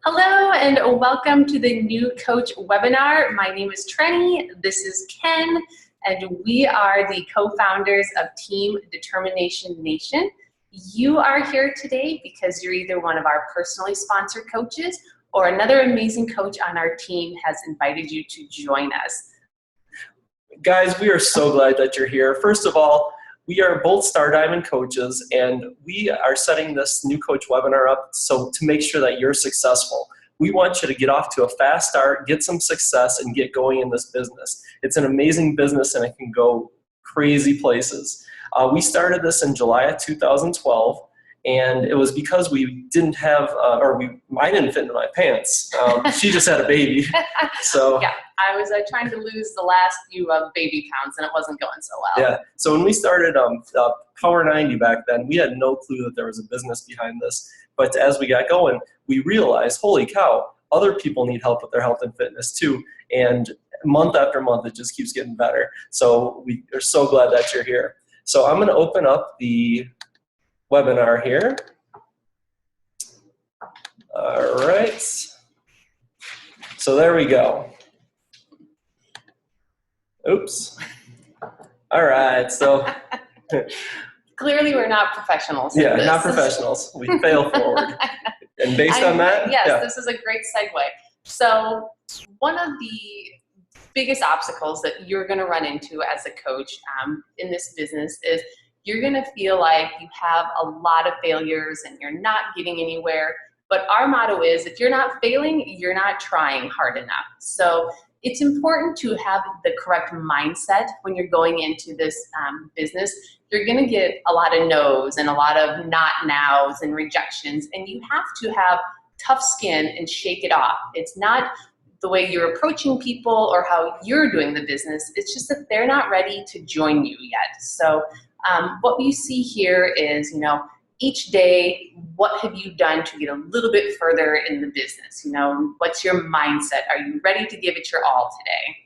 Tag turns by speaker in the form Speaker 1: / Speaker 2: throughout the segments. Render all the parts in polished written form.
Speaker 1: Hello and welcome to the New Coach webinar. My name is Trenny, this is Ken, and we are the co-founders of Team Determination Nation. You are here today because you're either one of our personally sponsored coaches or another amazing coach on our team has invited you to join us.
Speaker 2: Guys, we are so glad that you're here. First of all, we are both Star Diamond coaches, and we are setting this New Coach webinar up to make sure that you're successful. We want you to get off to a fast start, get some success, and get going in this business. It's an amazing business, and it can go crazy places. We started this in July of 2012, and it was because we didn't have, I didn't fit into my pants. She just had a baby, so.
Speaker 1: Yeah, I was trying to lose the last few baby pounds, and it wasn't going so well.
Speaker 2: Yeah, so when we started Power 90 back then, we had no clue that there was a business behind this. But as we got going, we realized, holy cow, other people need help with their health and fitness too. And month after month, it just keeps getting better. So we are so glad that you're here. So I'm going to open up the webinar here. All right. So there we go. Oops. All right. So
Speaker 1: clearly we're not professionals.
Speaker 2: Yeah, not professionals. We fail forward. And based on that,
Speaker 1: yes,
Speaker 2: yeah.
Speaker 1: This is a great segue. So one of the biggest obstacles that you're going to run into as a coach in this business is you're going to feel like you have a lot of failures and you're not getting anywhere. But our motto is, if you're not failing, you're not trying hard enough. So it's important to have the correct mindset when you're going into this business. You're going to get a lot of no's and a lot of not nows and rejections, and you have to have tough skin and shake it off. It's not the way you're approaching people or how you're doing the business. It's just that they're not ready to join you yet. So what you see here is, each day, what have you done to get a little bit further in the business? What's your mindset? Are you ready to give it your all today?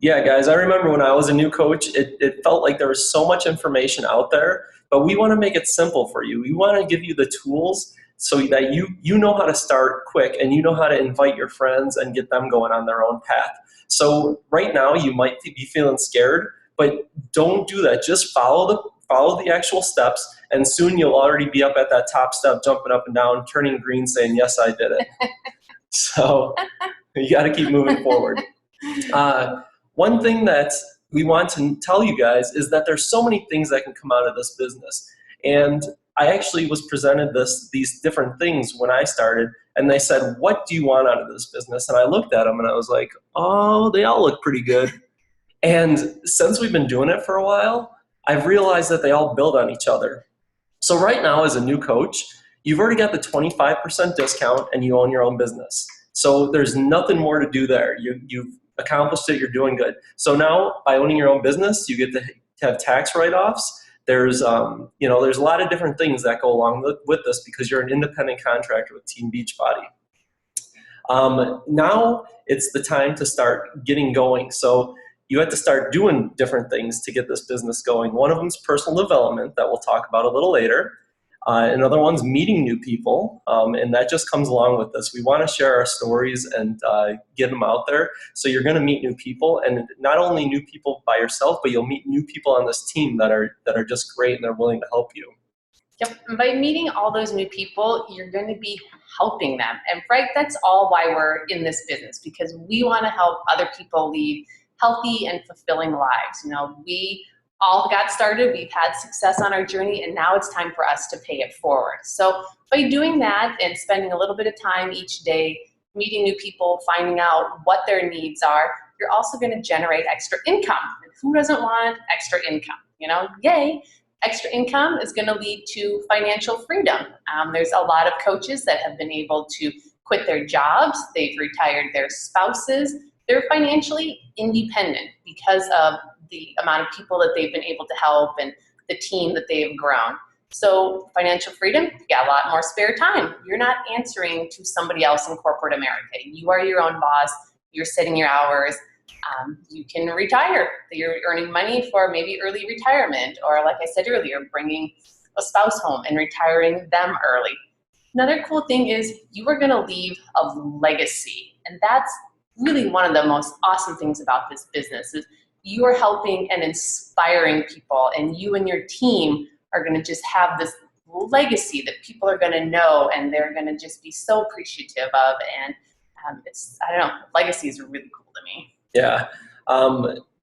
Speaker 2: Yeah, guys, I remember when I was a new coach, it felt like there was so much information out there, but we want to make it simple for you. We want to give you the tools so that you know how to start quick and you know how to invite your friends and get them going on their own path. So right now you might be feeling scared, but don't do that. Just follow the actual steps, and soon you'll already be up at that top step, jumping up and down, turning green, saying, yes, I did it. So you got to keep moving forward. One thing that we want to tell you guys is that there's so many things that can come out of this business. And I actually was presented these different things when I started, and they said, what do you want out of this business? And I looked at them and I was like, oh, they all look pretty good. And since we've been doing it for a while, I've realized that they all build on each other. So right now, as a new coach, you've already got the 25% discount and you own your own business. So there's nothing more to do there. You've accomplished it, you're doing good. So now, by owning your own business, you get to have tax write-offs. There's there's a lot of different things that go along with this because you're an independent contractor with Team Beachbody. Now it's the time to start getting going. So you have to start doing different things to get this business going. One of them is personal development that we'll talk about a little later. Another one's meeting new people, and that just comes along with this. We want to share our stories and get them out there. So you're going to meet new people, and not only new people by yourself, but you'll meet new people on this team that are just great and they're willing to help you.
Speaker 1: Yep. And by meeting all those new people, you're going to be helping them. And right, that's all why we're in this business, because we want to help other people lead healthy and fulfilling lives. We all got started, we've had success on our journey, and now it's time for us to pay it forward. So by doing that and spending a little bit of time each day, meeting new people, finding out what their needs are, you're also going to generate extra income. And who doesn't want extra income? Yay! Extra income is going to lead to financial freedom. There's a lot of coaches that have been able to quit their jobs, they've retired their spouses, they're financially independent because of the amount of people that they've been able to help and the team that they've grown. So financial freedom, you got a lot more spare time. You're not answering to somebody else in corporate America. You are your own boss. You're setting your hours. You can retire. You're earning money for maybe early retirement, or like I said earlier, bringing a spouse home and retiring them early. Another cool thing is you are going to leave a legacy. And that's really one of the most awesome things about this business is you are helping and inspiring people, and you and your team are going to just have this legacy that people are going to know, and they're going to just be so appreciative of. And I don't know, legacies are really cool to me.
Speaker 2: Yeah.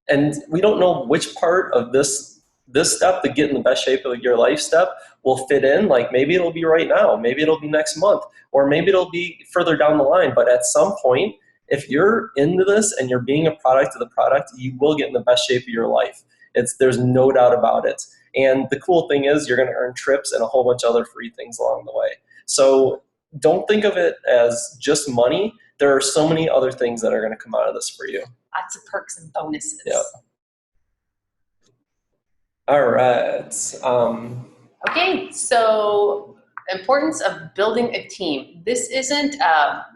Speaker 2: And we don't know which part of this step, the get in the best shape of your life step, will fit in. Like maybe it'll be right now, maybe it'll be next month, or maybe it'll be further down the line. But at some point, if you're into this and you're being a product of the product, you will get in the best shape of your life. There's no doubt about it. And the cool thing is you're going to earn trips and a whole bunch of other free things along the way. So don't think of it as just money. There are so many other things that are going to come out of this for you.
Speaker 1: Lots of perks and bonuses.
Speaker 2: Yep. All right.
Speaker 1: Okay, so importance of building a team. This isn't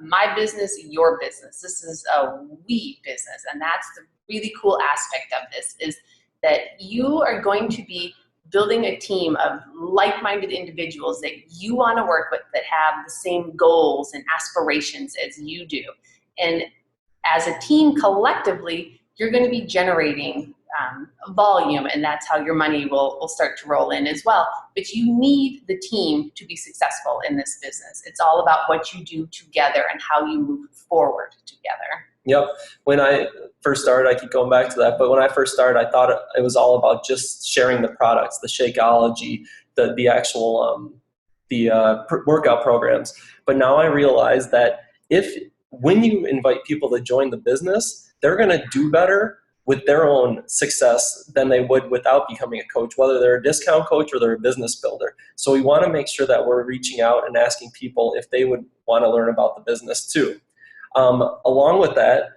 Speaker 1: my business, your business. This is a we business, and that's the really cool aspect of this is that you are going to be building a team of like-minded individuals that you want to work with that have the same goals and aspirations as you do. And as a team collectively, you're going to be generating volume, and that's how your money will start to roll in as well. But you need the team to be successful in this business. It's all about what you do together and how you move forward together.
Speaker 2: Yep. When I first started, I keep going back to that, but when I first started, I thought it was all about just sharing the products, the Shakeology, the actual workout programs. But now I realize that when you invite people to join the business, they're going to do better with their own success than they would without becoming a coach, whether they're a discount coach or they're a business builder. So we want to make sure that we're reaching out and asking people if they would want to learn about the business too. Along with that,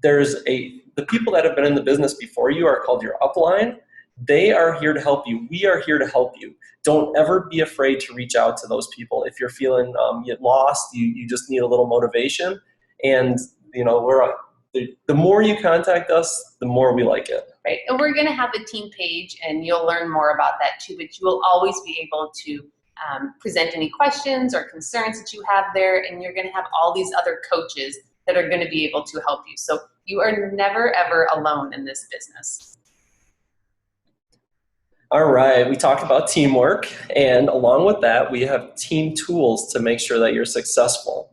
Speaker 2: the people that have been in the business before you are called your upline. They are here to help you. We are here to help you. Don't ever be afraid to reach out to those people. If you're feeling lost, you just need a little motivation. And the more you contact us, the more we like it.
Speaker 1: Right, and we're going to have a team page, and you'll learn more about that too. But you will always be able to present any questions or concerns that you have there, and you're going to have all these other coaches that are going to be able to help you. So you are never, ever alone in this business.
Speaker 2: All right, we talked about teamwork, and along with that, we have team tools to make sure that you're successful.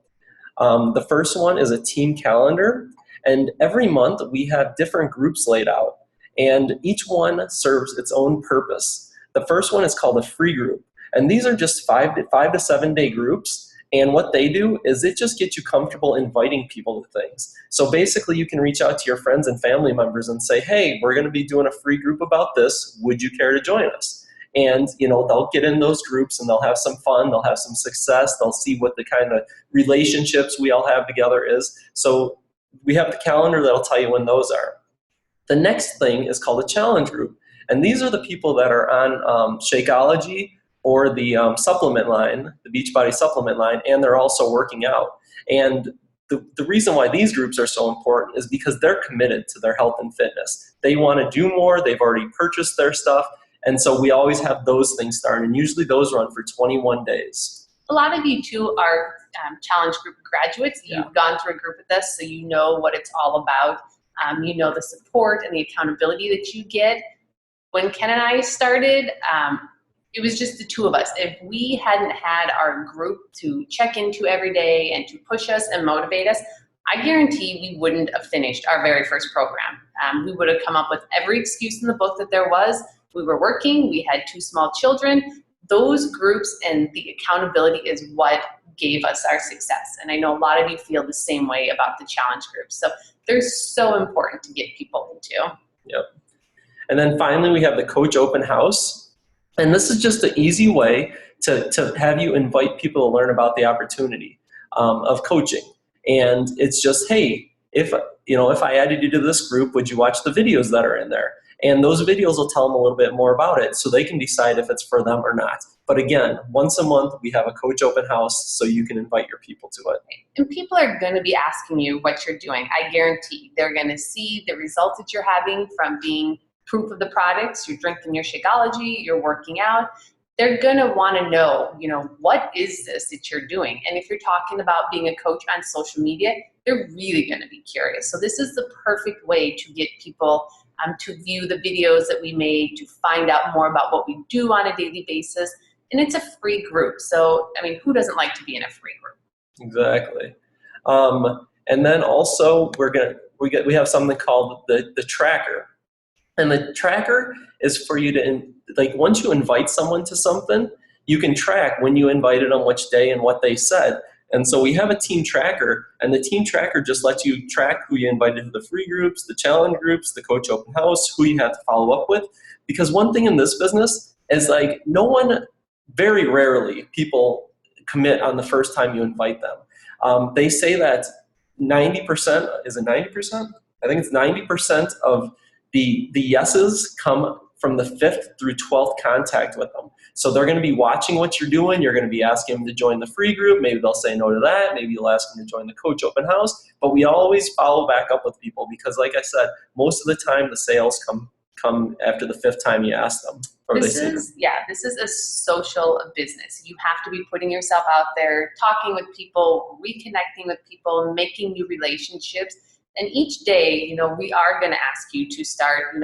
Speaker 2: The first one is a team calendar, and every month we have different groups laid out, and each one serves its own purpose. The first one is called a free group, and these are just 5 to 7 day groups. And what they do is it just gets you comfortable inviting people to things. So basically you can reach out to your friends and family members and say, hey, we're going to be doing a free group about this. Would you care to join us? And they'll get in those groups and they'll have some fun. They'll have some success. They'll see what the kind of relationships we all have together is. So we have the calendar that'll tell you when those are. The next thing is called a challenge group. And these are the people that are on Shakeology, or the supplement line, the Beachbody supplement line, and they're also working out. And the reason why these groups are so important is because they're committed to their health and fitness. They want to do more, they've already purchased their stuff, and so we always have those things started, and usually those run for 21 days.
Speaker 1: A lot of you too are challenge group graduates. You've gone through a group with us, so you know what it's all about. You know the support and the accountability that you get. When Ken and I started, it was just the two of us. If we hadn't had our group to check into every day and to push us and motivate us, I guarantee we wouldn't have finished our very first program. We would have come up with every excuse in the book that there was. We were working, we had 2 small children. Those groups and the accountability is what gave us our success. And I know a lot of you feel the same way about the challenge groups. So they're so important to get people into.
Speaker 2: Yep. And then finally, we have the Coach Open House. And this is just an easy way to have you invite people to learn about the opportunity of coaching. And it's just, hey, if I added you to this group, would you watch the videos that are in there? And those videos will tell them a little bit more about it so they can decide if it's for them or not. But again, once a month, we have a Coach Open House so you can invite your people to it.
Speaker 1: And people are going to be asking you what you're doing. I guarantee they're going to see the results that you're having from being proof of the products. You're drinking your Shakeology, you're working out. they're going to want to know, what is this that you're doing? And if you're talking about being a coach on social media, they're really going to be curious. So this is the perfect way to get people to view the videos that we made, to find out more about what we do on a daily basis. And it's a free group. So, who doesn't like to be in a free group?
Speaker 2: Exactly. And then also we have something called the tracker. And the tracker is for you to, once you invite someone to something, you can track when you invited them, which day and what they said. And so we have a team tracker, and the team tracker just lets you track who you invited to the free groups, the challenge groups, the coach open house, who you have to follow up with. Because one thing in this business is very rarely people commit on the first time you invite them. They say that 90%, is it 90%? I think it's 90% of the yeses come from the 5th through 12th contact with them. So they're going to be watching what you're doing. You're going to be asking them to join the free group. Maybe they'll say no to that. Maybe you'll ask them to join the coach open house. But we always follow back up with people because, like I said, most of the time the sales come after the 5th time you ask them.
Speaker 1: This is a social business. You have to be putting yourself out there, talking with people, reconnecting with people, making new relationships. And each day, we are going to ask you to start,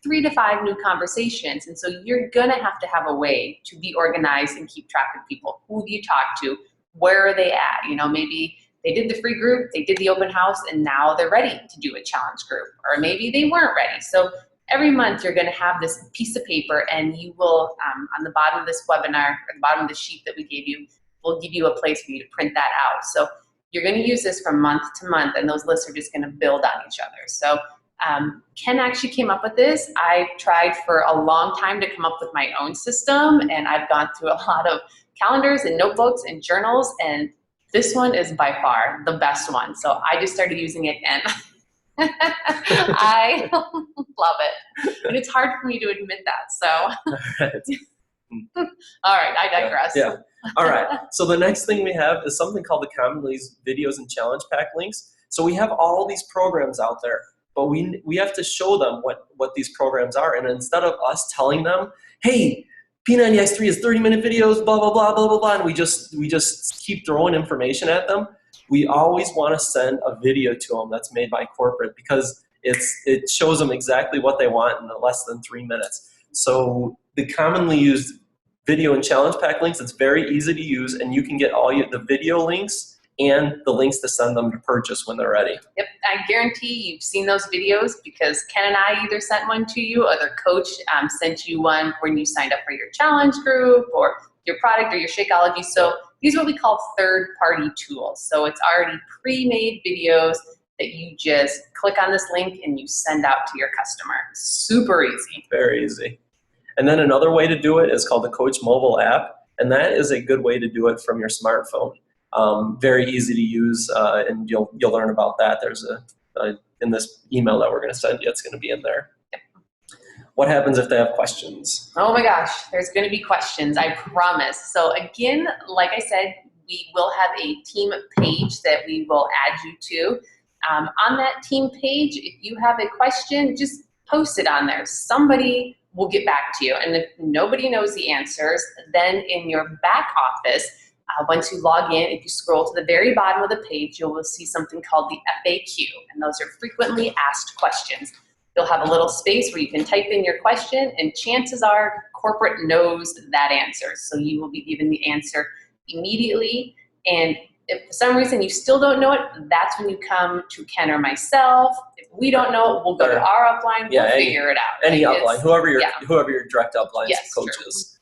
Speaker 1: 3 to 5 new conversations. And so you're going to have a way to be organized and keep track of people. Who do you talk to? Where are they at? Maybe they did the free group, they did the open house, and now they're ready to do a challenge group. Or maybe they weren't ready. So every month you're going to have this piece of paper, and you will, on the bottom of this webinar, or the bottom of the sheet that we gave you, we'll give you a place for you to print that out. So you're going to use this from month to month, and those lists are just going to build on each other. So Ken actually came up with this. I tried for a long time to come up with my own system, and I've gone through a lot of calendars and notebooks and journals, and this one is by far the best one. So I just started using it, and I love it. And it's hard for me to admit that. So, all right, I digress.
Speaker 2: Yeah. All right. So the next thing we have is something called the Commonly Used Videos and Challenge Pack links. So we have all these programs out there, but we have to show them what these programs are. And instead of us telling them, hey, P90X3 is 30-minute videos, blah, blah, blah, blah, blah, blah, and we just keep throwing information at them, we always want to send a video to them that's made by corporate, because it shows them exactly what they want in less than 3 minutes. So the commonly used video and challenge pack links, it's very easy to use, and you can get the video links and the links to send them to purchase when they're ready.
Speaker 1: Yep, I guarantee you've seen those videos, because Ken and I either sent one to you, or the coach sent you one when you signed up for your challenge group or your product or your Shakeology. So these are what we call third-party tools. So it's already pre-made videos that you just click on this link and you send out to your customer. Super easy.
Speaker 2: Very easy. And then another way to do it is called the Coach mobile app, and that is a good way to do it from your smartphone. Very easy to use, and you'll learn about that. There's in this email that we're going to send you, it's going to be in there.
Speaker 1: Yep.
Speaker 2: What happens if they have questions?
Speaker 1: Oh my gosh, there's going to be questions, I promise. So again, like I said, we will have a team page that we will add you to. On that team page, if you have a question, just post it on there. Somebody will get back to you. And if nobody knows the answers, then in your back office, once you log in, if you scroll to the very bottom of the page, you will see something called the FAQ, and those are frequently asked questions. You'll have a little space where you can type in your question, and chances are corporate knows that answer. So you will be given the answer immediately. And if for some reason you still don't know it, that's when you come to Ken or myself. If we don't know it, we'll go to our upline, we'll figure it out.
Speaker 2: Any upline, whoever your direct upline coach is.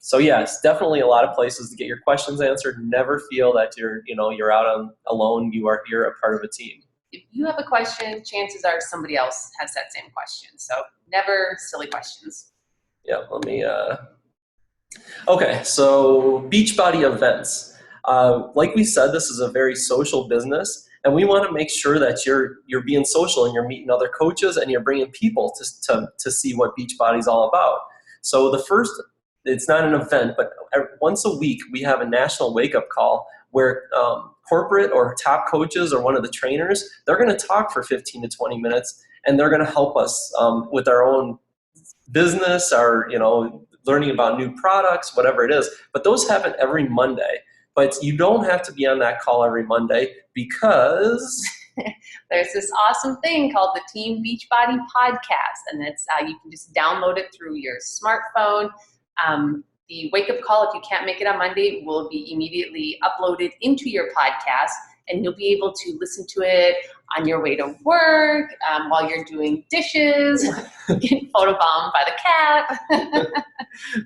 Speaker 2: So yes, definitely a lot of places to get your questions answered. Never feel that you're out alone. You are here, a part of a team.
Speaker 1: If you have a question, chances are somebody else has that same question. So never silly questions.
Speaker 2: Yeah, let me, okay, so Beachbody events. Like we said, this is a very social business, and we want to make sure that you're being social and you're meeting other coaches and you're bringing people to see what Beachbody is all about. So it's not an event, but once a week we have a national wake-up call where corporate or top coaches or one of the trainers, they're going to talk for 15 to 20 minutes, and they're going to help us with our own business, our, learning about new products, whatever it is. But those happen every Monday. But you don't have to be on that call every Monday because
Speaker 1: there's this awesome thing called the Team Beachbody Podcast, and it's you can just download it through your smartphone. The wake-up call, if you can't make it on Monday, will be immediately uploaded into your podcast, and you'll be able to listen to it on your way to work, while you're doing dishes, getting photobombed by the cat.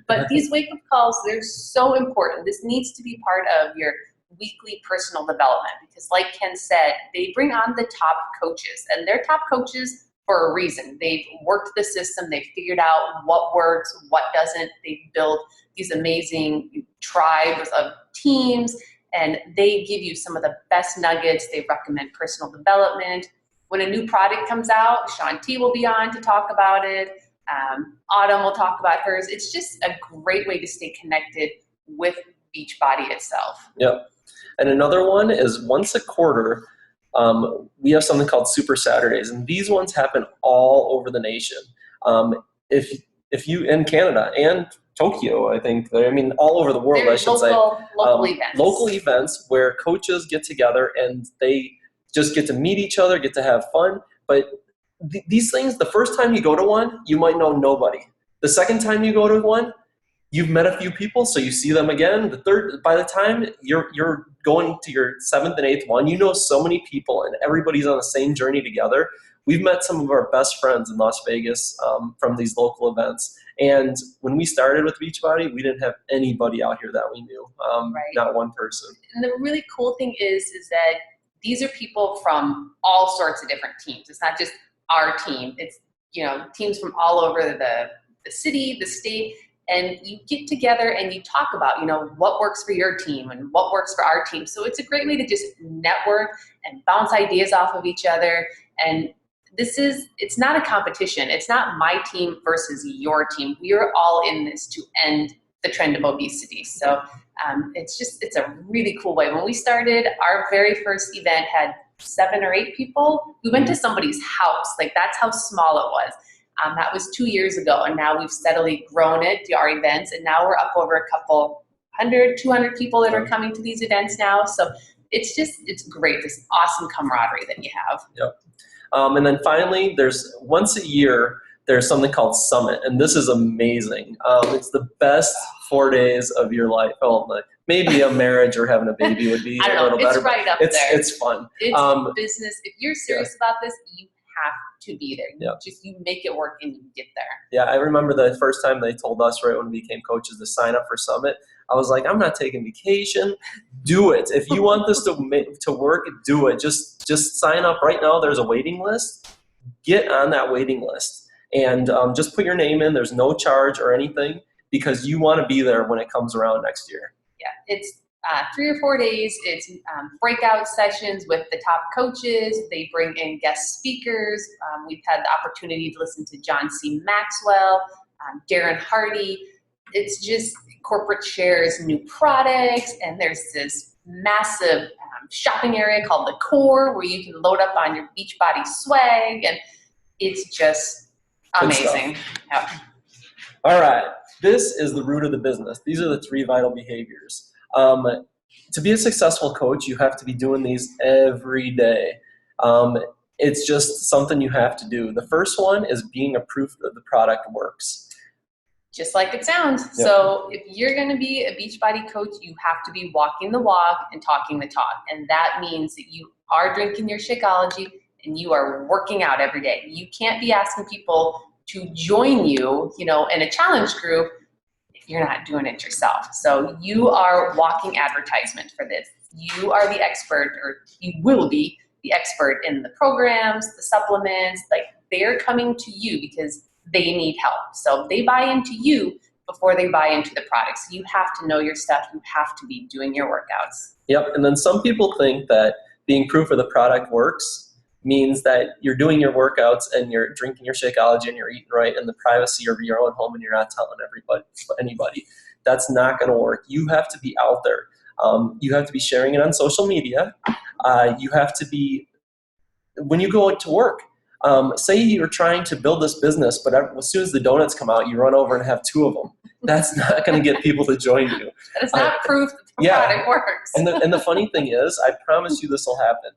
Speaker 1: But these wake-up calls, they're so important. This needs to be part of your weekly personal development because, like Ken said, they bring on the top coaches, and they're top coaches for a reason. They've worked the system, they've figured out what works, what doesn't. They've built these amazing tribes of teams, and they give you some of the best nuggets. They recommend personal development. When a new product comes out, Shaun T will be on to talk about it. Autumn will talk about hers. It's just a great way to stay connected with Beachbody itself.
Speaker 2: Yep. And another one is once a quarter, we have something called Super Saturdays, and these ones happen all over the nation. If you in Canada and Tokyo, I think, all over the world,
Speaker 1: They're
Speaker 2: I should say.
Speaker 1: Local events.
Speaker 2: Local events where coaches get together and they just get to meet each other, get to have fun. But these things, the first time you go to one, you might know nobody. The second time you go to one, you've met a few people, so you see them again. The third, by the time you're going to your seventh and eighth one, you know so many people, and everybody's on the same journey together. We've met some of our best friends in Las Vegas from these local events. And when we started with Beachbody, we didn't have anybody out here that we knew,
Speaker 1: Right.
Speaker 2: Not one person.
Speaker 1: And the really cool thing is that these are people from all sorts of different teams. It's not just our team. It's, teams from all over the city, the state, and you get together and you talk about, what works for your team and what works for our team. So it's a great way to just network and bounce ideas off of each other. And it's not a competition. It's not my team versus your team. We are all in this to end the trend of obesity. So it's a really cool way. When we started, our very first event had 7 or 8 people. We went to somebody's house. That's how small it was. That was 2 years ago, and now we've steadily grown it to our events, and now we're up over a couple 200 people that are coming to these events now. So it's great, this awesome camaraderie that you have.
Speaker 2: Yep. And then finally, once a year, there's something called Summit, and this is amazing. It's the best 4 days of your life. Maybe a marriage or having a baby would be a little better.
Speaker 1: It's right up there.
Speaker 2: It's fun.
Speaker 1: It's business. If you're serious about this, you have to be there.
Speaker 2: Yep.
Speaker 1: You make it work and you get there.
Speaker 2: Yeah, I remember the first time they told us right when we became coaches to sign up for Summit. I was like, I'm not taking vacation. Do it. If you want this to work, do it. Just sign up right now. There's a waiting list. Get on that waiting list and just put your name in. There's no charge or anything because you want to be there when it comes around next year.
Speaker 1: Yeah, it's 3 or 4 days. It's breakout sessions with the top coaches. They bring in guest speakers. We've had the opportunity to listen to John C. Maxwell, Darren Hardy. It's just corporate shares new products, and there's this massive shopping area called the Core where you can load up on your Beachbody swag, and it's just amazing. Yep.
Speaker 2: All right, this is the root of the business. These are the 3 vital behaviors. To be a successful coach, you have to be doing these every day. It's just something you have to do. The first one is being a proof that the product works.
Speaker 1: Just like it sounds. Yep. So if you're going to be a Beachbody coach, you have to be walking the walk and talking the talk. And that means that you are drinking your Shakeology and you are working out every day. You can't be asking people to join you, in a challenge group if you're not doing it yourself. So you are walking advertisement for this. You are the expert, or you will be the expert in the programs, the supplements. They're coming to you because they need help. So they buy into you before they buy into the product. So you have to know your stuff. You have to be doing your workouts.
Speaker 2: Yep. And then some people think that being proof of the product works means that you're doing your workouts and you're drinking your Shakeology and you're eating right in the privacy of your own home and you're not telling anybody. That's not going to work. You have to be out there. You have to be sharing it on social media. You have to be, when you go to work, Say you're trying to build this business, but as soon as the donuts come out, you run over and have 2 of them. That's not going to get people to join you.
Speaker 1: That is not proof that the
Speaker 2: yeah.
Speaker 1: product works.
Speaker 2: And the funny thing is, I promise you this will happen.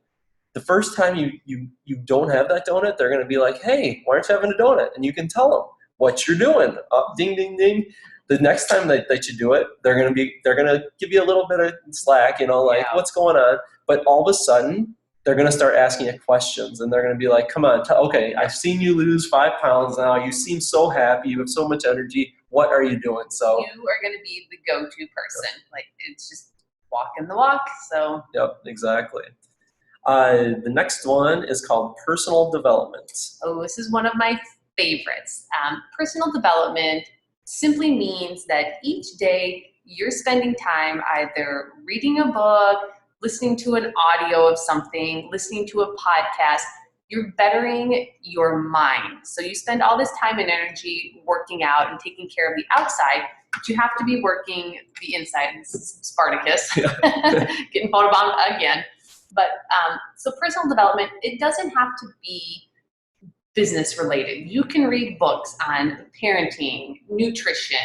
Speaker 2: The first time you don't have that donut, they're going to be like, hey, why aren't you having a donut? And you can tell them what you're doing. Ding, ding, ding. The next time that you do it, they're going to give you a little bit of slack, what's going on? But all of a sudden, they're going to start asking you questions, and they're going to be like, come on, okay, I've seen you lose 5 pounds now. You seem so happy. You have so much energy. What are you doing? So
Speaker 1: you are going to be the go-to person. Like, it's just walking the walk. So
Speaker 2: yep, exactly. The next one is called personal development.
Speaker 1: Oh, this is one of my favorites. Personal development simply means that each day you're spending time either reading a book, listening to an audio of something, listening to a podcast. You're bettering your mind. So you spend all this time and energy working out and taking care of the outside, but you have to be working the inside. This is Spartacus, getting photobombed again. But so personal development, it doesn't have to be business related. You can read books on parenting, nutrition,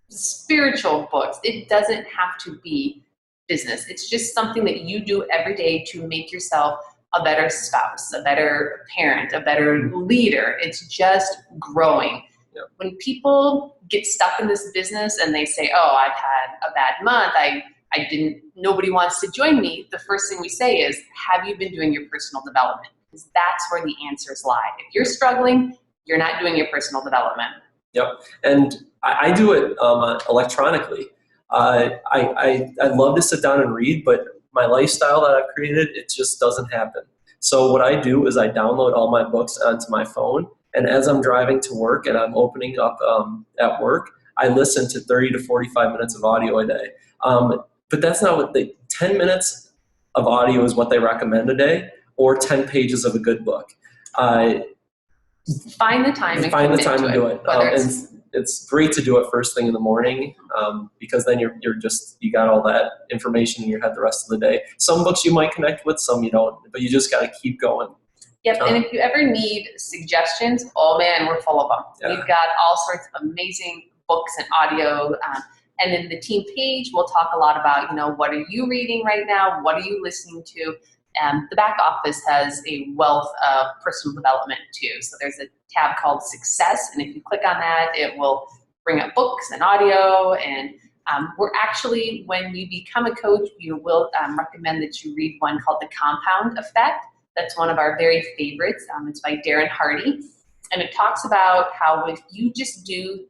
Speaker 1: spiritual books. It doesn't have to be business. It's just something that you do every day to make yourself a better spouse, a better parent, a better leader. It's just growing.
Speaker 2: Yep.
Speaker 1: When people get stuck in this business and they say, oh, I've had a bad month, nobody wants to join me, the first thing we say is, have you been doing your personal development? Because that's where the answers lie. If you're struggling, you're not doing your personal development.
Speaker 2: Yep, and I do it electronically. I love to sit down and read, but my lifestyle that I've created, it just doesn't happen. So what I do is I download all my books onto my phone, and as I'm driving to work and I'm opening up at work, I listen to 30 to 45 minutes of audio a day. But that's not what 10 minutes of audio is what they recommend a day, or 10 pages of a good book.
Speaker 1: Find the time and
Speaker 2: do it. It's great to do it first thing in the morning, because then you got all that information in your head the rest of the day. Some books you might connect with, some you don't, but you just got to keep going.
Speaker 1: Yep, and if you ever need suggestions, oh man, we're full of them.
Speaker 2: Yeah.
Speaker 1: We've got all sorts of amazing books and audio. And in the team page, we'll talk a lot about, what are you reading right now? What are you listening to? The back office has a wealth of personal development too. So there's a tab called Success, and if you click on that, it will bring up books and audio. And we're actually, when you become a coach, will recommend that you read one called The Compound Effect. That's one of our very favorites. It's by Darren Hardy. And it talks about how if you just do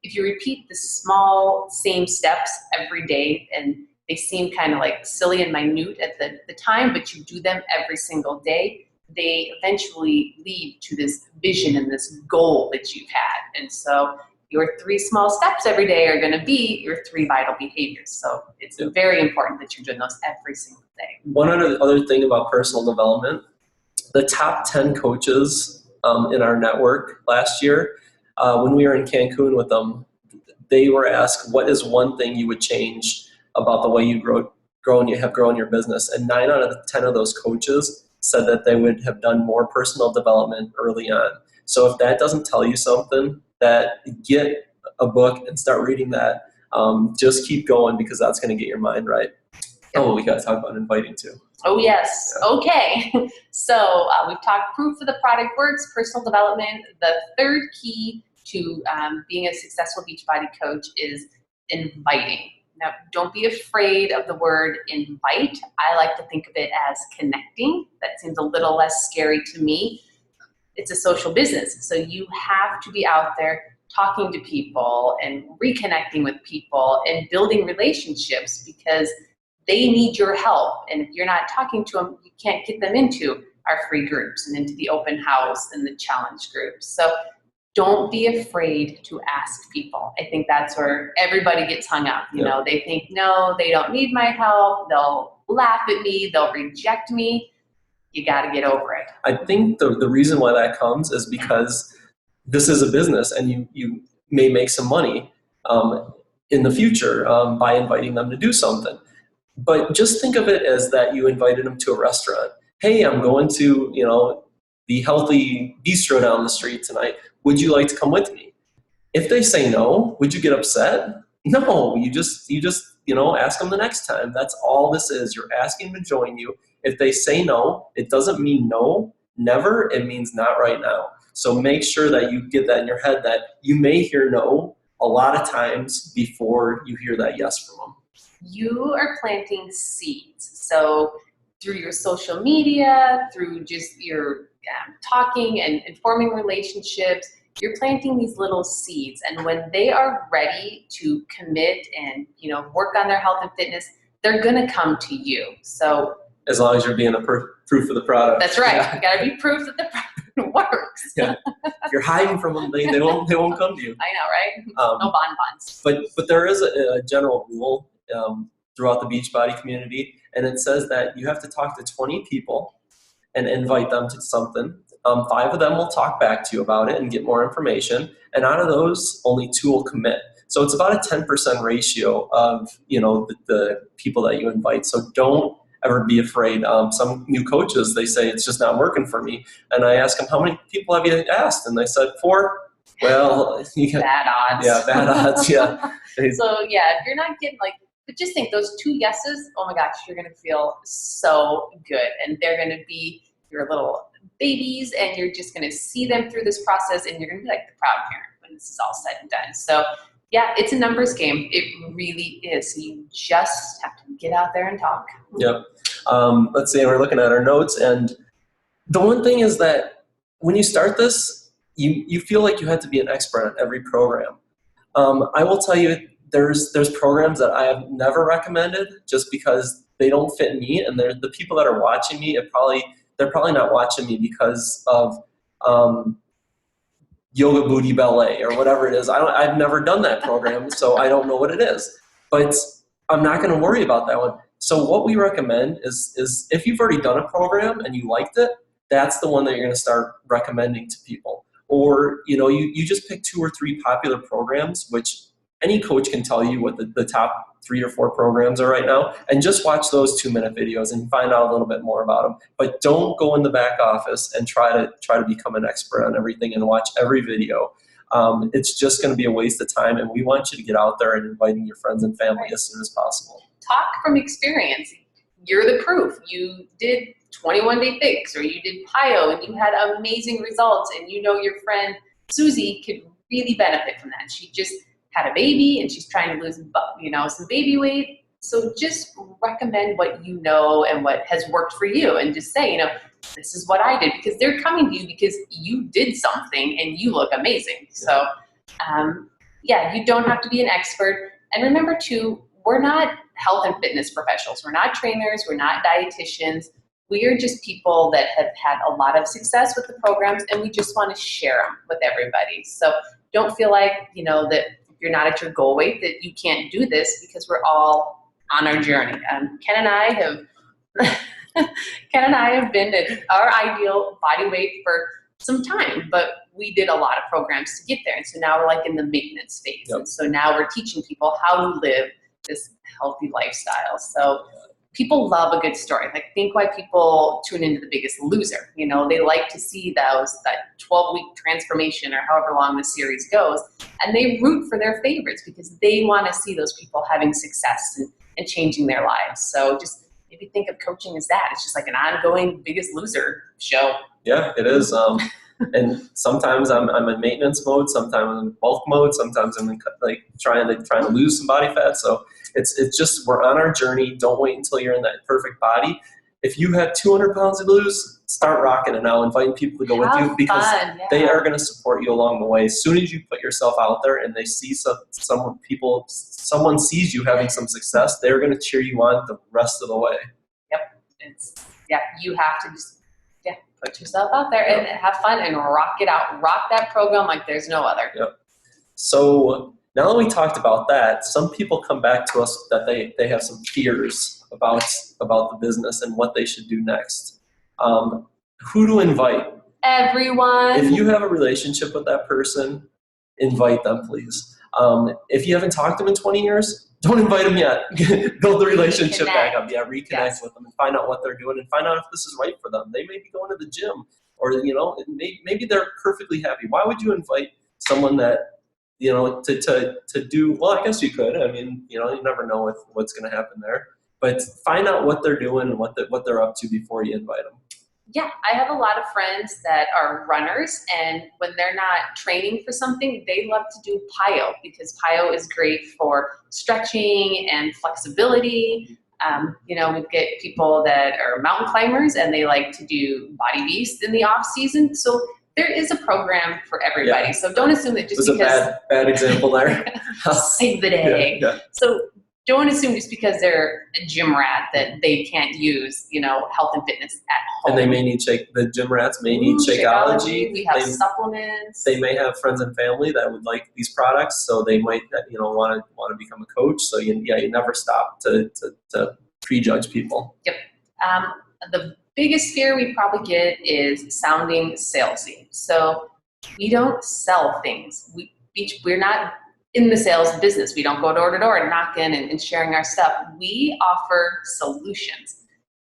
Speaker 1: if you repeat the small same steps every day, and they seem kind of like silly and minute at the time, but you do them every single day, they eventually lead to this vision and this goal that you've had. And so your 3 small steps every day are going to be your 3 vital behaviors. So it's very important that you're doing those every single day.
Speaker 2: One other thing about personal development, the top 10 coaches in our network last year, when we were in Cancun with them, they were asked, what is one thing you would change about the way you have grown your business? And 9 out of the 10 of those coaches said that they would have done more personal development early on. So if that doesn't tell you something, that get a book and start reading that. Just keep going, because that's going to get your mind right. Oh, we got to talk about inviting too.
Speaker 1: Oh, yes. Yeah. Okay. So we've talked proof that the product works, personal development. The third key to being a successful Beachbody coach is inviting. Now, don't be afraid of the word invite. I like to think of it as connecting. That seems a little less scary to me. It's a social business, so you have to be out there talking to people and reconnecting with people and building relationships, because they need your help. And if you're not talking to them, you can't get them into our free groups and into the open house and the challenge groups. So don't be afraid to ask people. I think that's where everybody gets hung up. You know, they think, no, they don't need my help. They'll laugh at me. They'll reject me. You got to get over it.
Speaker 2: I think the reason why that comes is because this is a business, and you may make some money in the future by inviting them to do something. But just think of it as that you invited them to a restaurant. Hey, I'm going to, the healthy bistro down the street tonight. Would you like to come with me? If they say no, would you get upset? No, you just ask them the next time. That's all this is. You're asking them to join you. If they say no, it doesn't mean no, never. It means not right now. So make sure that you get that in your head that you may hear no a lot of times before you hear that yes from them.
Speaker 1: You are planting seeds. So through your social media, through just your talking and forming relationships, you're planting these little seeds. And when they are ready to commit and work on their health and fitness, they're going to come to you. So
Speaker 2: as long as you're being a proof of the product.
Speaker 1: That's right.
Speaker 2: Yeah.
Speaker 1: You got to be proof that the product works.
Speaker 2: Yeah. If you're hiding from them, they won't come to you.
Speaker 1: I know, right? No bonbons.
Speaker 2: But there is a general rule throughout the Beachbody community, and it says that you have to talk to 20 people and invite them to something. 5 of them will talk back to you about it and get more information, and out of those, only 2 will commit. So it's about a 10% ratio of the people that you invite. So don't ever be afraid. Some new coaches, they say it's just not working for me, and I ask them, how many people have you asked? And they said 4. Well, you get
Speaker 1: bad odds.
Speaker 2: Yeah, bad odds. Yeah.
Speaker 1: So yeah, if you're not getting but just think those 2 yeses. Oh my gosh, you're gonna feel so good, and they're gonna be your little babies, and you're just going to see them through this process, and you're going to be like the proud parent when this is all said and done. So yeah, it's a numbers game. It really is. You just have to get out there and talk.
Speaker 2: Yep. Let's see, we're looking at our notes, and the one thing is that when you start this, you feel like you have to be an expert on every program. I will tell you, there's programs that I have never recommended just because they don't fit me, and the people that are watching me, they're probably not watching me because of Yoga Booty Ballet or whatever it is. I've never done that program, so I don't know what it is. But I'm not going to worry about that one. So what we recommend is if you've already done a program and you liked it, that's the one that you're going to start recommending to people. Or you just pick 2 or 3 popular programs, which any coach can tell you what the top 3 or 4 programs are right now, and just watch those 2-minute videos and find out a little bit more about them. But don't go in the back office and try to become an expert on everything and watch every video. It's just going to be a waste of time, and we want you to get out there and inviting your friends and family as soon as possible.
Speaker 1: Talk from experience. You're the proof. You did 21-day fix, or you did PIO, and you had amazing results, and your friend Susie could really benefit from that. She just had a baby and she's trying to lose some baby weight. So just recommend what you know and what has worked for you, and just say, this is what I did, because they're coming to you because you did something and you look amazing. So you don't have to be an expert. And remember too, we're not health and fitness professionals. We're not trainers. We're not dietitians. We are just people that have had a lot of success with the programs, and we just want to share them with everybody. So don't feel like, that if you're not at your goal weight that you can't do this, because we're all on our journey. Ken and I have been at our ideal body weight for some time, but we did a lot of programs to get there. And so now we're in the maintenance phase. Yep. And so now we're teaching people how to live this healthy lifestyle. So people love a good story. Think why people tune into The Biggest Loser. They like to see that 12-week transformation, or however long the series goes, and they root for their favorites because they want to see those people having success and changing their lives. So just maybe think of coaching as that. It's just like an ongoing Biggest Loser show.
Speaker 2: Yeah, it is. And sometimes I'm in maintenance mode, sometimes I'm in bulk mode, sometimes I'm in trying to lose some body fat. So it's just, we're on our journey. Don't wait until you're in that perfect body. If you have 200 pounds to lose, start rocking it now, inviting people to go with you, because they are going to support you along the way. As soon as you put yourself out there and they see someone sees you having some success, they're going to cheer you on the rest of the way.
Speaker 1: Yep. You have to just put yourself out there and have fun and rock it out. Rock that program like there's no other.
Speaker 2: Yep. So now that we talked about that, some people come back to us that they have some fears about the business and what they should do next. Who to invite?
Speaker 1: Everyone.
Speaker 2: If you have a relationship with that person, invite them, please. If you haven't talked to them in 20 years, don't invite them yet. Build the relationship back up. Yeah, reconnect with them and find out what they're doing and find out if this is right for them. They may be going to the gym or maybe they're perfectly happy. Why would you invite someone that to do? Well, I guess you could. I mean, you never know what's going to happen there. But find out what they're doing and what they're up to before you invite them.
Speaker 1: Yeah, I have a lot of friends that are runners, and when they're not training for something, they love to do PiYo, because PiYo is great for stretching and flexibility. We get people that are mountain climbers and they like to do Body Beast in the off season. So there is a program for everybody. Yeah. So don't assume that just because
Speaker 2: a bad example there.
Speaker 1: Save the day.
Speaker 2: Yeah.
Speaker 1: So don't assume just because they're a gym rat that they can't use, health and fitness at home.
Speaker 2: And they may need the gym rats may need Shakeology.
Speaker 1: We have supplements.
Speaker 2: They may have friends and family that would like these products, so they might want to become a coach. So you never stop to prejudge people.
Speaker 1: Yep. The biggest fear we probably get is sounding salesy. So we don't sell things. We're not in the sales business. We don't go door to door and knocking and sharing our stuff. We offer solutions.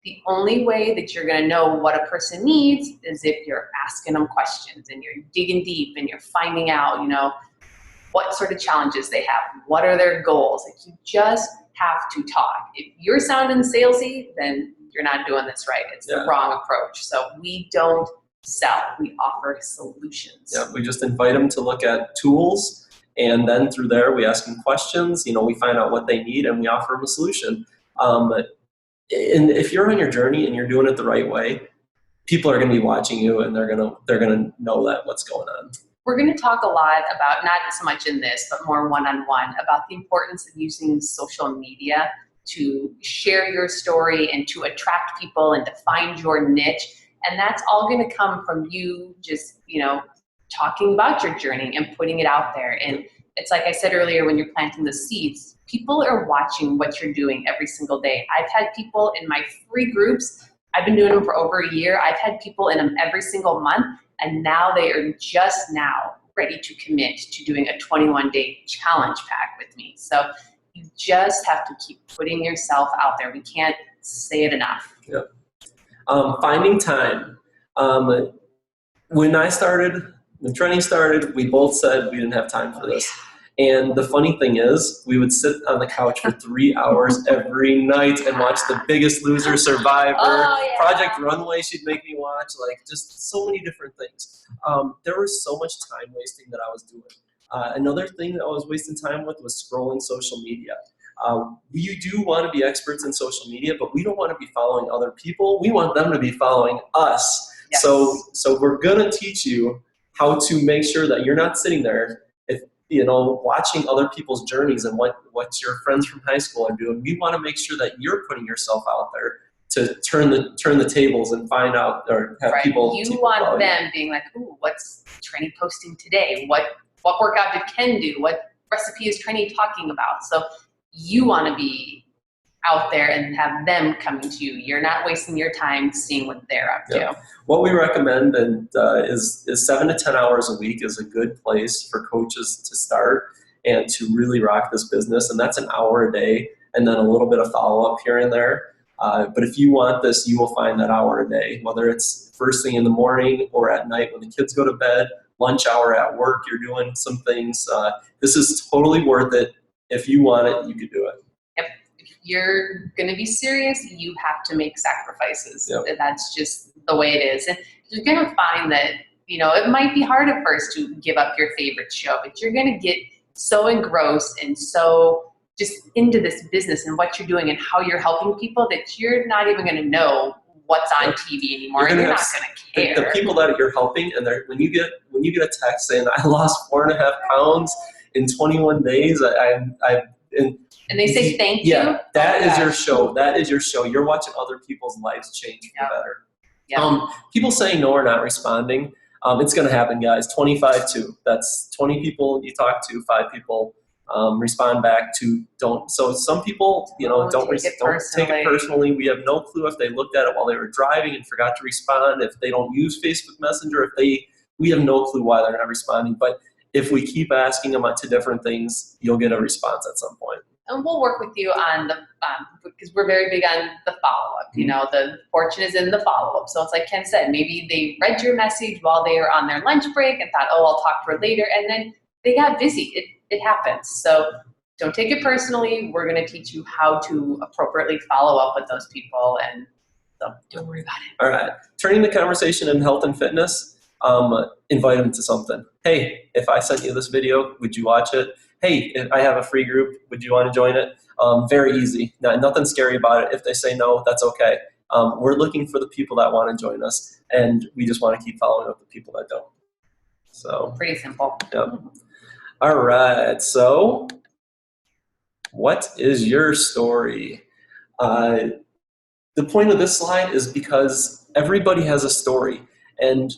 Speaker 1: The only way that you're going to know what a person needs is if you're asking them questions and you're digging deep and you're finding out, what sort of challenges they have, what are their goals. Like, you just have to talk. If you're sounding salesy, then you're not doing this right. It's the wrong approach. So we don't sell. We offer solutions.
Speaker 2: Yeah, we just invite them to look at tools. And then through there, we ask them questions, we find out what they need, and we offer them a solution. And if you're on your journey and you're doing it the right way, people are going to be watching you, and they're going to know that what's going on.
Speaker 1: We're going to talk a lot about, not so much in this, but more one-on-one, about the importance of using social media to share your story and to attract people and to find your niche. And that's all going to come from you just, talking about your journey and putting it out there. And it's like I said earlier, when you're planting the seeds, people are watching what you're doing every single day. I've had people in my free groups, I've been doing them for over a year. I've had people in them every single month, and now they are just now ready to commit to doing a 21-day challenge pack with me. So you just have to keep putting yourself out there. We can't say it enough.
Speaker 2: Yep. Finding time. When training started, we both said we didn't have time for this. And the funny thing is, we would sit on the couch for 3 hours every night and watch The Biggest Loser, Survivor, Project Runway she'd make me watch, just so many different things. There was so much time wasting that I was doing. Another thing that I was wasting time with was scrolling social media. You do want to be experts in social media, but we don't want to be following other people. We want them to be following us. Yes. So we're going to teach you how to make sure that you're not sitting there, watching other people's journeys and what your friends from high school are doing. We want to make sure that you're putting yourself out there to turn the tables and find out, or have people.
Speaker 1: You want them being like, ooh, what's Trenny posting today? What workout did Ken do? What recipe is Trenny talking about? So you want to be out there and have them coming to you. You're not wasting your time seeing what they're up to.
Speaker 2: What we recommend is 7 to 10 hours a week is a good place for coaches to start and to really rock this business. And that's an hour a day and then a little bit of follow-up here and there. But if you want this, you will find that hour a day, whether it's first thing in the morning or at night when the kids go to bed, lunch hour at work, you're doing some things. This is totally worth it. If you want it, you can do it.
Speaker 1: Yep. If you're going to be serious, you have to make sacrifices. Yep. That's just the way it is. And you're going to find that, it might be hard at first to give up your favorite show, but you're going to get so engrossed and so just into this business and what you're doing and how you're helping people that you're not even going to know what's on TV anymore. You're not going to care.
Speaker 2: The people that you're helping, and when you get a text saying, I lost 4.5 pounds in 21 days,
Speaker 1: and they say thank you.
Speaker 2: Yeah, that is your show. That is your show. You're watching other people's lives change for the better.
Speaker 1: Yep.
Speaker 2: People saying no or not responding, it's going to happen, guys. 25-2. That's 20 people you talk to, 5 people respond back to don't. So some people, don't take it personally. We have no clue if they looked at it while they were driving and forgot to respond. If they don't use Facebook Messenger, we have no clue why they're not responding. But if we keep asking them to different things, you'll get a response at some point.
Speaker 1: and we'll work with you on the, because we're very big on the follow-up, you know, the fortune is in the follow-up. So it's like Ken said, maybe they read your message while they were on their lunch break and thought, oh, I'll talk to her later. And then they got busy. It happens. So don't take it personally. We're going to teach you how to appropriately follow up with those people, and so don't worry about it.
Speaker 2: All right. Turning the conversation in health and fitness, invite them to something. Hey, if I sent you this video, would you watch it? Hey, if I have a free group, would you want to join it? Very easy. Nothing scary about it. If they say no, that's okay. We're looking for the people that want to join us, and we just want to keep following up the people that don't. So
Speaker 1: Pretty simple.
Speaker 2: Yep. All right. So what is your story? The point of this slide is because everybody has a story, and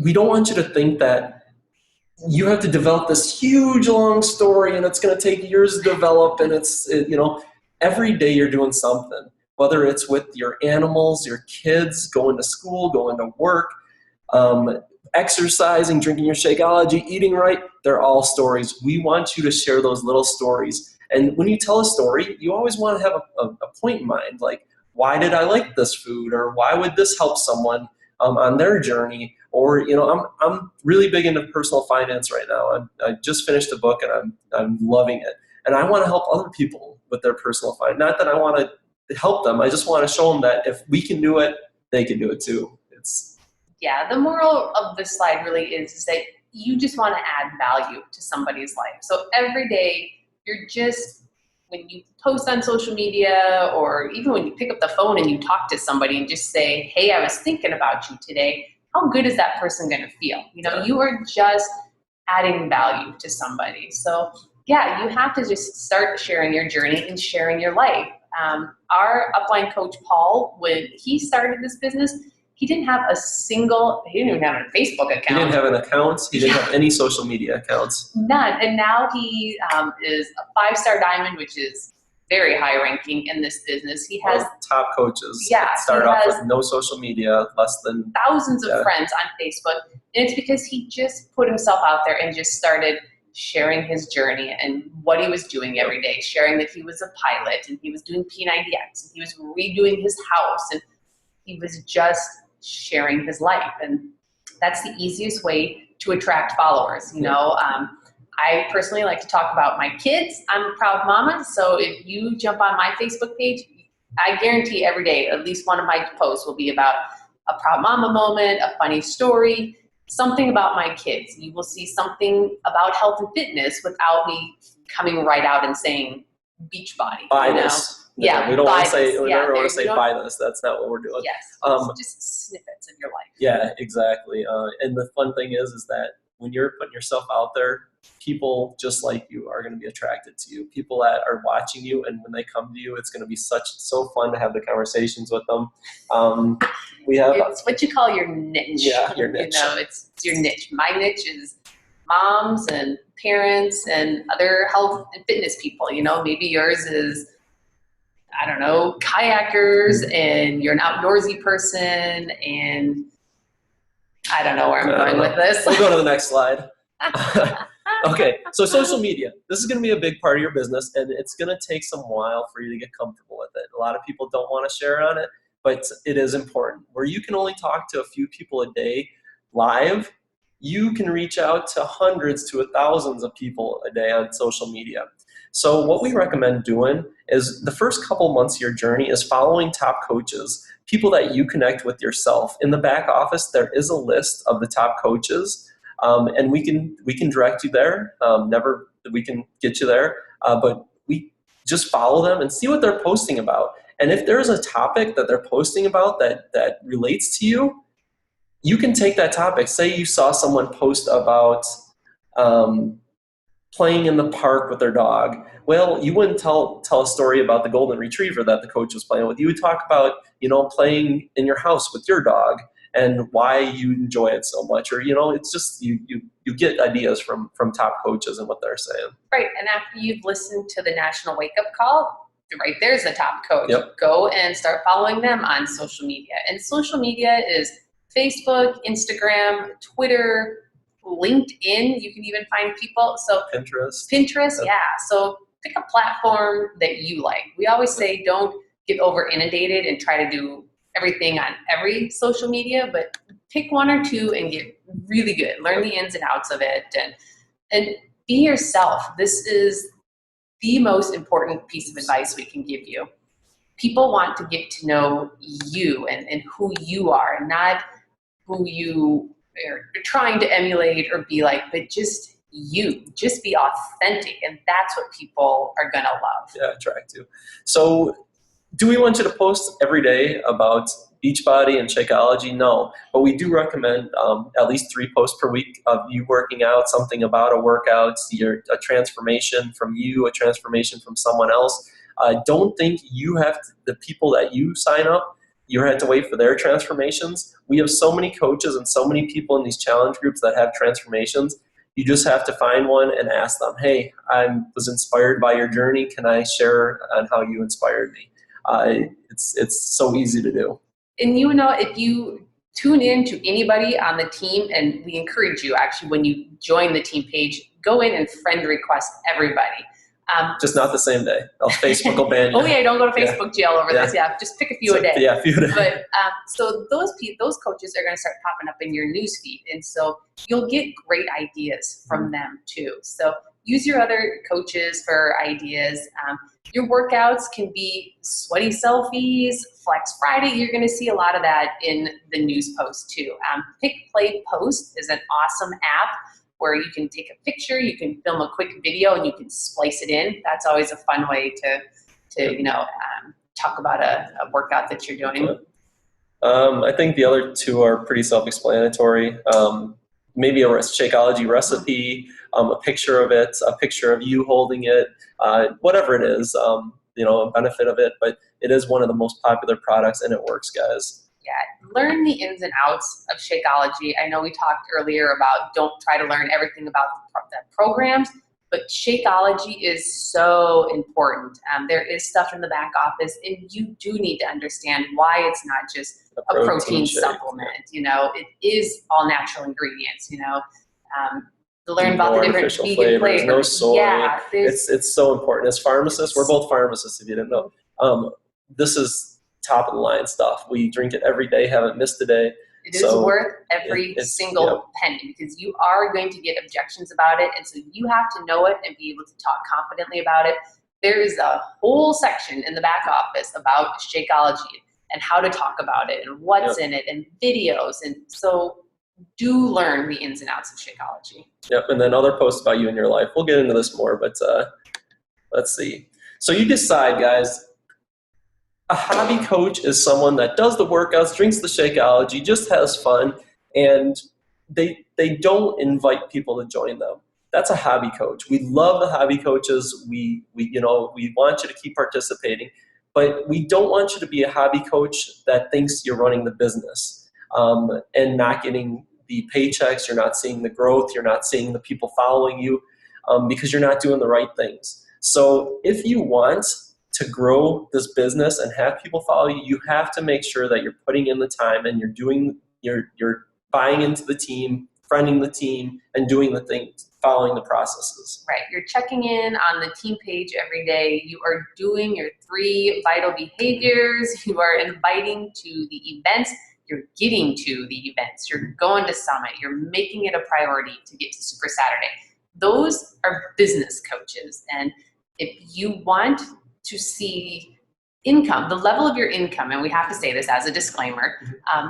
Speaker 2: we don't want you to think that you have to develop this huge long story and it's going to take years to develop, and every day you're doing something, whether it's with your animals, your kids, going to school, going to work, exercising, drinking your Shakeology, eating right. They're all stories. We want you to share those little stories. And when you tell a story, you always want to have a point in mind, like, why did I like this food? Or why would this help someone on their journey? Or, I'm really big into personal finance right now. I just finished a book and I'm loving it. And I want to help other people with their personal finance. Not that I want to help them. I just want to show them that if we can do it, they can do it too.
Speaker 1: Yeah, the moral of this slide really is that you just want to add value to somebody's life. So every day when you post on social media, or even when you pick up the phone and you talk to somebody and just say, hey, I was thinking about you today, how good is that person going to feel? You are just adding value to somebody. So yeah, you have to just start sharing your journey and sharing your life. Our upline coach, Paul, when he started this business, he didn't even have a Facebook account.
Speaker 2: He didn't have an account. He didn't have any social media accounts.
Speaker 1: None. And now he is a 5-star diamond, which is very high ranking in this business. He has
Speaker 2: top coaches.
Speaker 1: Yeah,
Speaker 2: start off with no social media, less than
Speaker 1: thousands of friends on Facebook. And it's because he just put himself out there and just started sharing his journey and what he was doing every day, sharing that he was a pilot and he was doing P90X and he was redoing his house, and he was just sharing his life. And that's the easiest way to attract followers. I personally like to talk about my kids. I'm a proud mama, so if you jump on my Facebook page, I guarantee every day at least one of my posts will be about a proud mama moment, a funny story, something about my kids. You will see something about health and fitness without me coming right out and saying Beachbody.
Speaker 2: Buy this.
Speaker 1: Yeah,
Speaker 2: we don't want to say. We never want to say
Speaker 1: don't-
Speaker 2: buy this. That's not what we're doing.
Speaker 1: Yes, just snippets of your life.
Speaker 2: Yeah, exactly. And the fun thing is that when you're putting yourself out there, people just like you are going to be attracted to you. People that are watching you, and when they come to you, it's going to be so fun to have the conversations with them.
Speaker 1: It's what you call your niche.
Speaker 2: Yeah, your niche.
Speaker 1: It's your niche. My niche is moms and parents and other health and fitness people. Maybe yours is, I don't know, kayakers, and you're an outdoorsy person, and I don't know where I'm going with this.
Speaker 2: We'll go to the next slide. Okay, so social media. This is going to be a big part of your business, and it's going to take some while for you to get comfortable with it. A lot of people don't want to share on it, but it is important. Where you can only talk to a few people a day live, you can reach out to hundreds to thousands of people a day on social media. So what we recommend doing is the first couple months of your journey is following top coaches, people that you connect with yourself. In the back office, there is a list of the top coaches, and we can direct you there. We can get you there, but we just follow them and see what they're posting about. And if there's a topic that they're posting about that relates to you, you can take that topic. Say you saw someone post about playing in the park with their dog. Well, you wouldn't tell a story about the golden retriever that the coach was playing with. You would talk about, playing in your house with your dog and why you enjoy it so much. Or, it's just you get ideas from top coaches and what they're saying.
Speaker 1: Right, and after you've listened to the National Wake Up Call, right there's the top coach.
Speaker 2: Yep.
Speaker 1: Go and start following them on social media. And social media is Facebook, Instagram, Twitter, LinkedIn. You can even find people. So
Speaker 2: Pinterest.
Speaker 1: Yeah. So pick a platform that you like. We always say don't get over inundated and try to do everything on every social media, but pick one or two and get really good. Learn the ins and outs of it, and be yourself. This is the most important piece of advice we can give you. People want to get to know you and who you are, not who you are trying to emulate or be like, but just you. Just be authentic, and that's what people are gonna love.
Speaker 2: Yeah, attract to. So do we want you to post every day about Beachbody and Shakeology? No, but we do recommend at least 3 posts per week of you working out, something about a workout, a transformation from you, a transformation from someone else. Don't think you have to, the people that you sign up, you have to wait for their transformations. We have so many coaches and so many people in these challenge groups that have transformations. You just have to find one and ask them, hey, I was inspired by your journey. Can I share on how you inspired me? It's so easy to do.
Speaker 1: And if you tune in to anybody on the team, and we encourage you actually when you join the team page, go in and friend request everybody.
Speaker 2: Just not the same day. Facebook will ban you.
Speaker 1: Oh yeah, don't go to Facebook jail over this. Yeah, just pick a few a day.
Speaker 2: Yeah, a few a day.
Speaker 1: But so those coaches are going to start popping up in your newsfeed, and so you'll get great ideas from them too. So use your other coaches for ideas. Your workouts can be sweaty selfies, Flex Friday. You're going to see a lot of that in the news post too. Pick, Play, Post is an awesome app where you can take a picture, you can film a quick video, and you can splice it in. That's always a fun way to talk about a workout that you're doing.
Speaker 2: I think the other 2 are pretty self-explanatory. Maybe a Shakeology recipe, a picture of it, a picture of you holding it, whatever it is, a benefit of it. But it is one of the most popular products, and it works, guys.
Speaker 1: Yeah, learn the ins and outs of Shakeology. I know we talked earlier about don't try to learn everything about the programs, but Shakeology is so important. There is stuff in the back office, and you do need to understand why it's not just a protein supplement. It is all natural ingredients. To learn about the different vegan flavors.
Speaker 2: No soy.
Speaker 1: Yeah,
Speaker 2: it's so important. As pharmacists, we're both pharmacists, if you didn't know. This is top of the line stuff. We drink it every day, haven't missed a day.
Speaker 1: It is worth every single penny, because you are going to get objections about it, and so you have to know it and be able to talk confidently about it. There is a whole section in the back office about Shakeology and how to talk about it and what's in it and videos, and so do learn the ins and outs of Shakeology.
Speaker 2: Yep, and then other posts about you and your life. We'll get into this more, but let's see. So you decide, guys. A hobby coach is someone that does the workouts, drinks the Shakeology, just has fun, and they don't invite people to join them. That's a hobby coach. We love the hobby coaches. We want you to keep participating, but we don't want you to be a hobby coach that thinks you're running the business and not getting the paychecks. You're not seeing the growth. You're not seeing the people following you because you're not doing the right things. So if you want to grow this business and have people follow you, you have to make sure that you're putting in the time and you're buying into the team, friending the team, and doing the things, following the processes.
Speaker 1: Right. You're checking in on the team page every day. You are doing your 3 vital behaviors. You are inviting to the events. You're getting to the events. You're going to Summit. You're making it a priority to get to Super Saturday. Those are business coaches. And if you want to see income, the level of your income, and we have to say this as a disclaimer,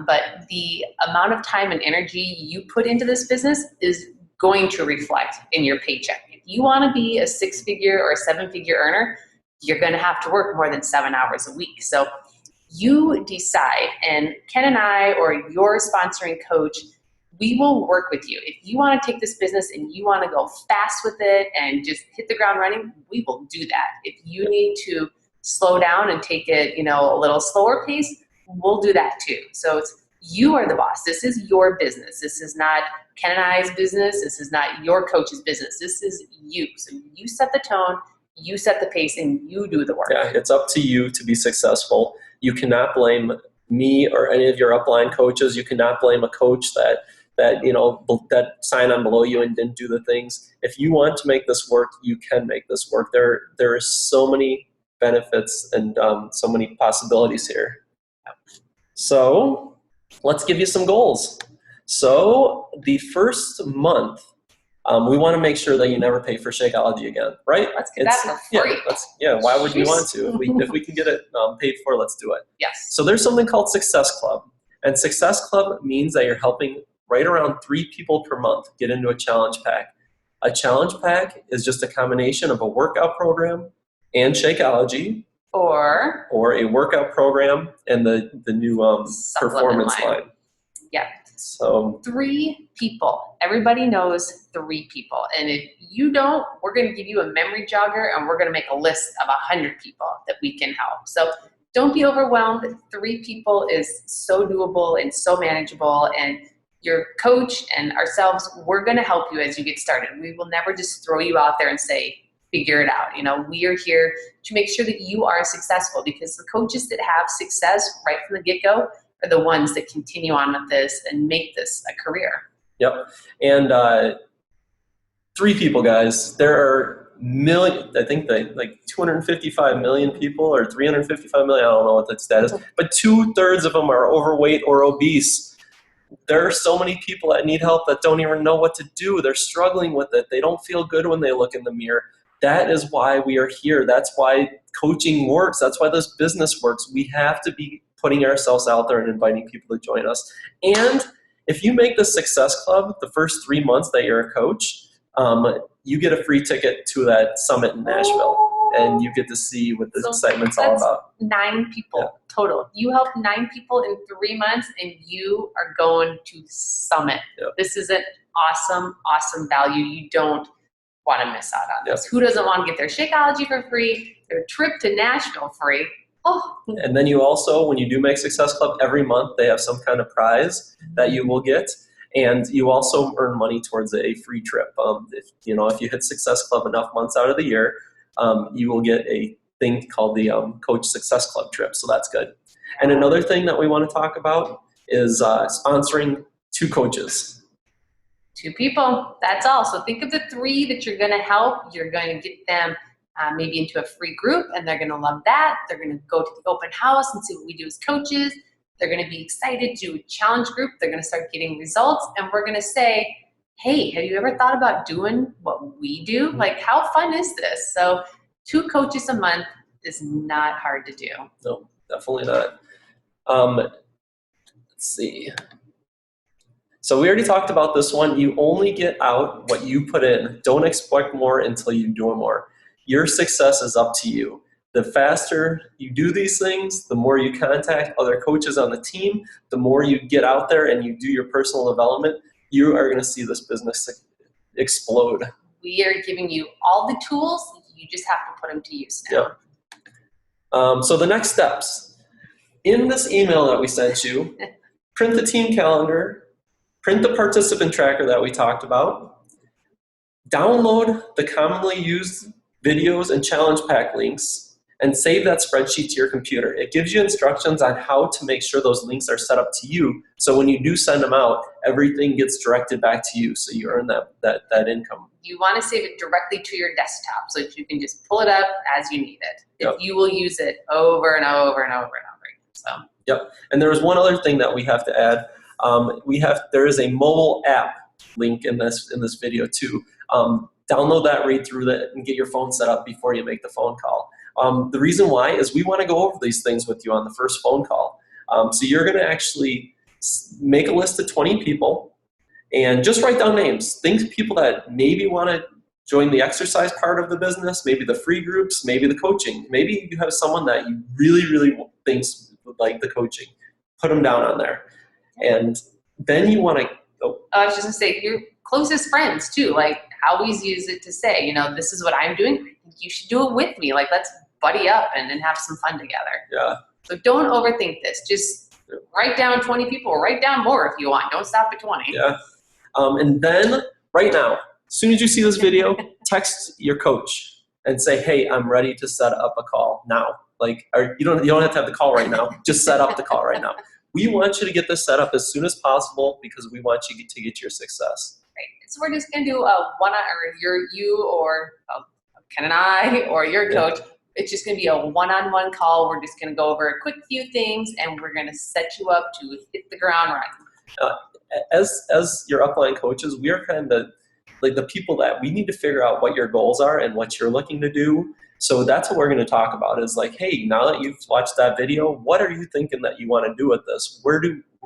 Speaker 1: but the amount of time and energy you put into this business is going to reflect in your paycheck. If you want to be a 6-figure or a 7-figure earner, you're going to have to work more than 7 hours a week. So you decide, and Ken and I, or your sponsoring coach, we will work with you. If you want to take this business and you want to go fast with it and just hit the ground running, we will do that. If you need to slow down and take it, a little slower pace, we'll do that too. So you are the boss. This is your business. This is not Ken and I's business. This is not your coach's business. This is you. So you set the tone, you set the pace, and you do the work.
Speaker 2: Yeah, it's up to you to be successful. You cannot blame me or any of your upline coaches. You cannot blame a coach that that, that sign on below you and didn't do the things. If you want to make this work, you can make this work. There are so many benefits and so many possibilities here. So let's give you some goals. So the first month, we want to make sure that you never pay for Shakeology again, right?
Speaker 1: Let's get that for free.
Speaker 2: Why would you want to? If we can get it paid for, let's do it.
Speaker 1: Yes.
Speaker 2: So there's something called Success Club. And Success Club means that you're helping right around 3 people per month get into a challenge pack. A challenge pack is just a combination of a workout program and Shakeology, or a workout program and the new performance line.
Speaker 1: Yeah.
Speaker 2: So
Speaker 1: 3 people. Everybody knows 3 people. And if you don't, we're going to give you a memory jogger and we're going to make a list of 100 people that we can help. So don't be overwhelmed. 3 people is so doable and so manageable. And your coach and ourselves, we're going to help you as you get started. We will never just throw you out there and say, figure it out. We are here to make sure that you are successful, because the coaches that have success right from the get-go are the ones that continue on with this and make this a career. Yep.
Speaker 2: And 3 people, guys. There are I think like 255 million people or 355 million, I don't know what that stat is, but 2/3 of them are overweight or obese. There are so many people that need help that don't even know what to do. They're struggling with it. They don't feel good when they look in the mirror. That is why we are here. That's why coaching works. That's why this business works. We have to be putting ourselves out there and inviting people to join us. And if you make the Success Club the first 3 months that you're a coach, you get a free ticket to that summit in Nashville, and you get to see what the excitement's all about.
Speaker 1: 9 people total. You help 9 people in 3 months, and you are going to summit. Yep. This is an awesome, awesome value. You don't want to miss out on this. Who doesn't want to get their Shakeology for free, their trip to Nashville free? Oh.
Speaker 2: And then you also, when you do make Success Club, every month they have some kind of prize that you will get. And you also earn money towards a free trip. If you hit Success Club enough months out of the year, you will get a thing called the Coach Success Club trip. So that's good. And another thing that we want to talk about is sponsoring 2 coaches.
Speaker 1: 2 people, that's all. So think of the 3 that you're going to help. You're going to get them maybe into a free group, and they're going to love that. They're going to go to the open house and see what we do as coaches. They're going to be excited to do a challenge group. They're going to start getting results, and we're going to say, hey, have you ever thought about doing what we do? Like, how fun is this? So 2 coaches a month is not hard to do.
Speaker 2: No, definitely not. Let's see. So we already talked about this one. You only get out what you put in. Don't expect more until you do more. Your success is up to you. The faster you do these things, the more you contact other coaches on the team, the more you get out there and you do your personal development, you are going to see this business explode.
Speaker 1: We are giving you all the tools. You just have to put them to use now.
Speaker 2: Yeah. So the next steps. In this email that we sent you, print the team calendar, print the participant tracker that we talked about, download the commonly used videos and challenge pack links, and save that spreadsheet to your computer. It gives you instructions on how to make sure those links are set up to you, so when you do send them out, everything gets directed back to you, so you earn that income.
Speaker 1: You want to save it directly to your desktop so that you can just pull it up as you need it. If you will use it over and over and over and over again. So.
Speaker 2: Yep. And there was one other thing that we have to add. There is a mobile app link in this video too. Download that, read through that, and get your phone set up before you make the phone call. The reason why is we want to go over these things with you on the first phone call. So you're going to actually make a list of 20 people and just write down names. Think of people that maybe want to join the exercise part of the business, maybe the free groups, maybe the coaching. Maybe you have someone that you really, really thinks would like the coaching. Put them down on there. And then you want to
Speaker 1: I was just going to say, your closest friends too. Like, I always use it to say, this is what I'm doing. I think you should do it with me. Like, let's buddy up and have some fun together.
Speaker 2: Yeah.
Speaker 1: So don't overthink this. Just write down 20 people, or write down more if you want. Don't stop at 20.
Speaker 2: Yeah. And then right now, as soon as you see this video, text your coach and say, hey, I'm ready to set up a call now. Like, you don't have to have the call right now. Just set up the call right now. We want you to get this set up as soon as possible because we want you to get your success.
Speaker 1: Right. So we're just gonna do a you or Ken and I or your coach. It's just gonna be a one-on-one call. We're just gonna go over a quick few things, and we're gonna set you up to hit the ground running.
Speaker 2: As your upline coaches, we are kind of like the people that we need to figure out what your goals are and what you're looking to do. So that's what we're going to talk about is like, hey, now that you've watched that video, what are you thinking that you want to do with this?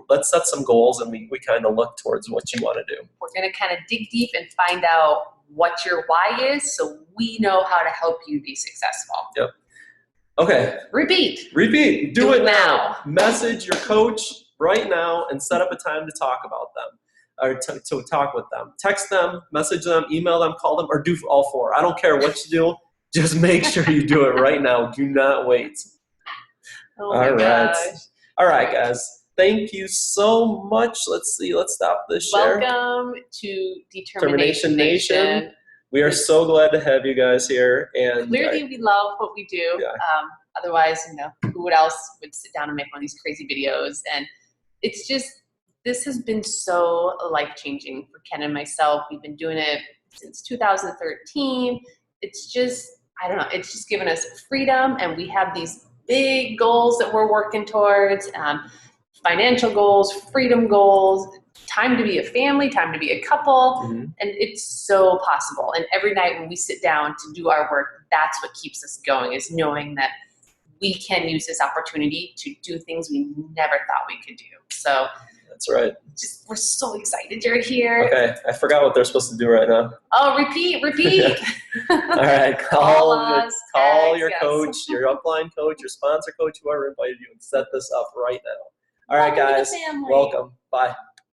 Speaker 2: Let's set some goals, and we kind of look towards what you want to do.
Speaker 1: We're going to kind of dig deep and find out what your why is so we know how to help you be successful.
Speaker 2: Yep. Okay.
Speaker 1: Repeat.
Speaker 2: Do it now. Message your coach right now and set up a time to talk about them or to talk with them. Text them, message them, email them, call them, or do all four. I don't care what you do. Just make sure you do it right now. Do not wait.
Speaker 1: Oh my gosh.
Speaker 2: All right, guys. Thank you so much. Let's see. Let's stop this share.
Speaker 1: Welcome to Determination Nation.
Speaker 2: We are so glad to have you guys here. And
Speaker 1: clearly, we love what we do.
Speaker 2: Yeah.
Speaker 1: Otherwise, who else would sit down and make one of these crazy videos? And it's just, this has been so life-changing for Ken and myself. We've been doing it since 2013. It's just, I don't know, it's just given us freedom, and we have these big goals that we're working towards, financial goals, freedom goals, time to be a family, time to be a couple, and it's so possible. And every night when we sit down to do our work, that's what keeps us going, is knowing that we can use this opportunity to do things we never thought we could do. So
Speaker 2: that's right.
Speaker 1: We're so excited you're here.
Speaker 2: Okay, I forgot what they're supposed to do right now.
Speaker 1: Oh, repeat.
Speaker 2: All right, call your
Speaker 1: yes.
Speaker 2: coach, your upline coach, your sponsor coach, whoever invited you, and set this up right now. All right, guys, welcome. Bye.